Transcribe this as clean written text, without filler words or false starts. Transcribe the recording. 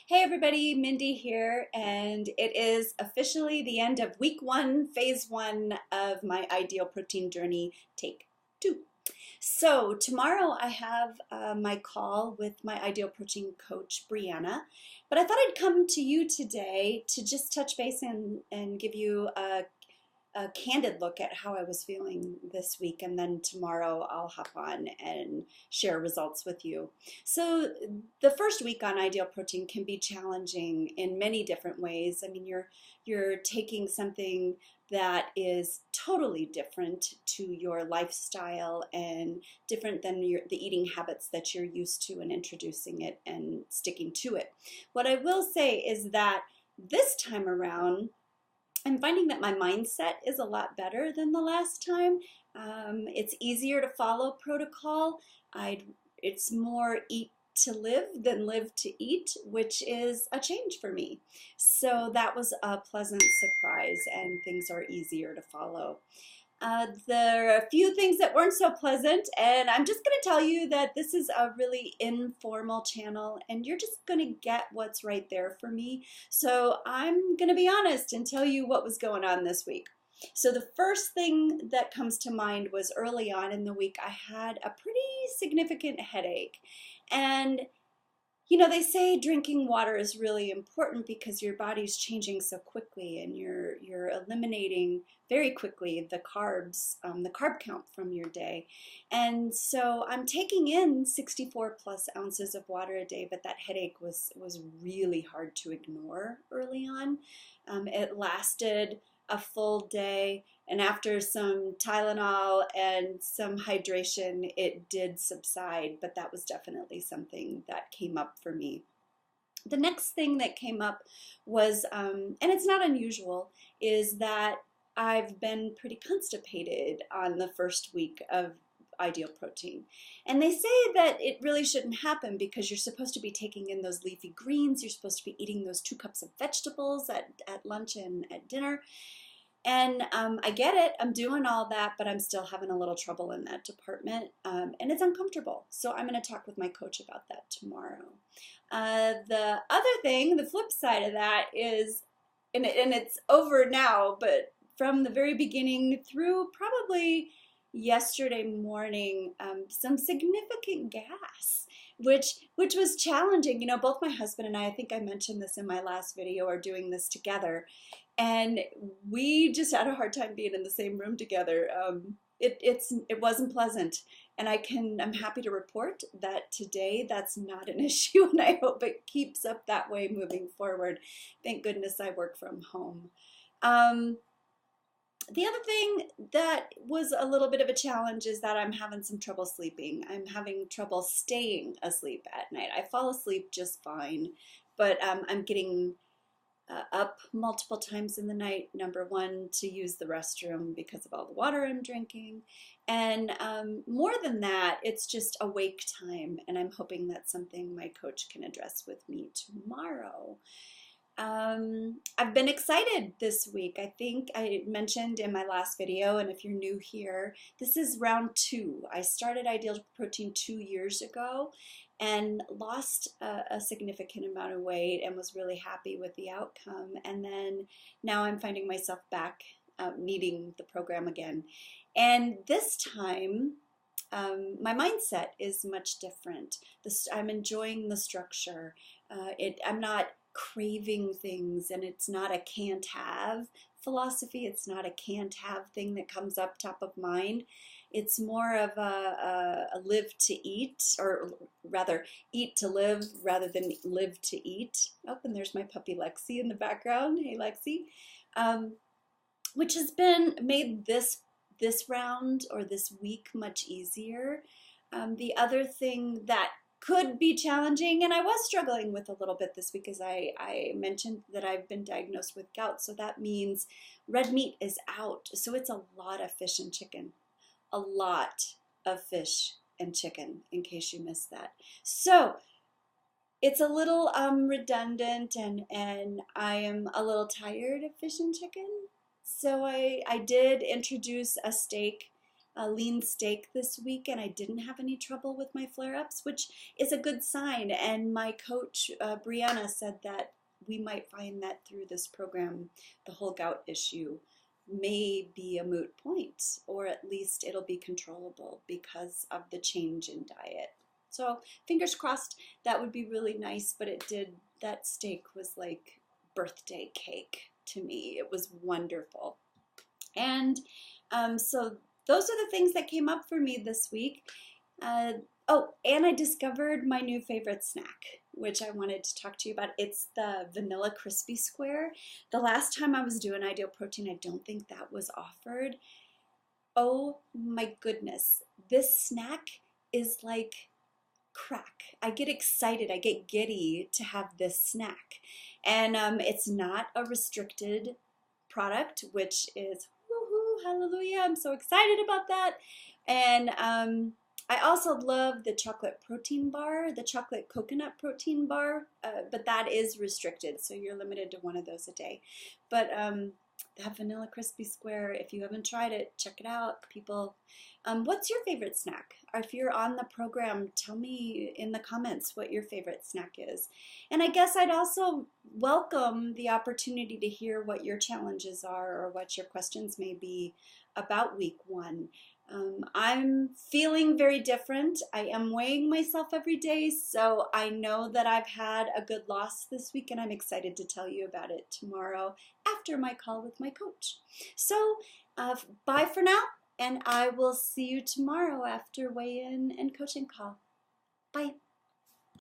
Hey everybody, Mindy here, and it is officially the end of week one, phase one of my ideal protein journey, take two. So tomorrow I have my call with my ideal protein coach, Brianna, but I thought I'd come to you today to just touch base and give you a candid look at how I was feeling this week, and then tomorrow I'll hop on and share results with you. So the first week on Ideal Protein can be challenging in many different ways. I mean, you're taking something that is totally different to your lifestyle and different than the eating habits that you're used to, and introducing it and sticking to it. What I will say is that this time around, I'm finding that my mindset is a lot better than the last time. It's easier to follow protocol. It's more eat to live than live to eat, which is a change for me. So that was a pleasant surprise, and things are easier to follow. There are a few things that weren't so pleasant, and I'm just going to tell you that this is a really informal channel, and you're just going to get what's right there for me. So I'm going to be honest and tell you what was going on this week. So the first thing that comes to mind was early on in the week, I had a pretty significant headache. And you know, they say drinking water is really important because your body's changing so quickly, and you're eliminating very quickly the carbs, the carb count from your day. And so I'm taking in 64 plus ounces of water a day, but that headache was really hard to ignore early on. It lasted a full day, and after some Tylenol and some hydration, it did subside, but that was definitely something that came up for me. The next thing that came up was, and it's not unusual, is that I've been pretty constipated on the first week of Ideal Protein. And they say that it really shouldn't happen because you're supposed to be taking in those leafy greens, you're supposed to be eating those 2 cups of vegetables at lunch and at dinner. And I get it, I'm doing all that, but I'm still having a little trouble in that department, and it's uncomfortable. So I'm going to talk with my coach about that tomorrow. The other thing, the flip side of that is, and it's over now, but from the very beginning through probably yesterday morning, some significant gas, which was challenging. You know, both my husband and I think I mentioned this in my last video, are doing this together. And we just had a hard time being in the same room together. It wasn't pleasant, and I'm happy to report that today that's not an issue, and I hope it keeps up that way moving forward. Thank goodness I work from home. The other thing that was a little bit of a challenge is that I'm having some trouble sleeping. I'm having trouble staying asleep at night. I fall asleep just fine, but I'm getting up multiple times in the night, number one, to use the restroom because of all the water I'm drinking. And more than that, it's just awake time, and I'm hoping that's something my coach can address with me tomorrow. I've been excited this week. I think I mentioned in my last video, and if you're new here, this is round 2. I started Ideal Protein 2 years ago and lost a significant amount of weight and was really happy with the outcome. And then now I'm finding myself back needing the program again. And this time, my mindset is much different. I'm enjoying the structure. I'm not craving things, and it's not a can't have philosophy. It's not a can't have thing that comes up top of mind. It's more of a live to eat, or rather eat to live rather than live to eat. Oh, and there's my puppy Lexi in the background. Hey Lexi. Which has been made this round or this week much easier. The other thing that could be challenging, and I was struggling with a little bit this week, as I mentioned that I've been diagnosed with gout, so that means red meat is out. So it's a lot of fish and chicken. A lot of fish and chicken, in case you missed that. So it's a little redundant, and I am a little tired of fish and chicken. So I did introduce a steak a lean steak this week, and I didn't have any trouble with my flare-ups, which is a good sign. And my coach, Brianna, said that we might find that through this program, the whole gout issue may be a moot point, or at least it'll be controllable because of the change in diet. So fingers crossed, that would be really nice, but that steak was like birthday cake to me. It was wonderful. And so those are the things that came up for me this week. Oh, and I discovered my new favorite snack, which I wanted to talk to you about. It's the vanilla crispy square. The last time I was doing Ideal Protein, I don't think that was offered. Oh my goodness, this snack is like crack. I get excited, I get giddy to have this snack. And it's not a restricted product, which is woohoo, hallelujah. I'm so excited about that. And I also love the chocolate protein bar, the chocolate coconut protein bar, but that is restricted, so you're limited to one of those a day. But that vanilla crispy square, if you haven't tried it, check it out, people. What's your favorite snack? Or if you're on the program, tell me in the comments what your favorite snack is. And I guess I'd also welcome the opportunity to hear what your challenges are or what your questions may be about week one. I'm feeling very different. I am weighing myself every day, so I know that I've had a good loss this week, and I'm excited to tell you about it tomorrow after my call with my coach. So bye for now, and I will see you tomorrow after weigh-in and coaching call. Bye.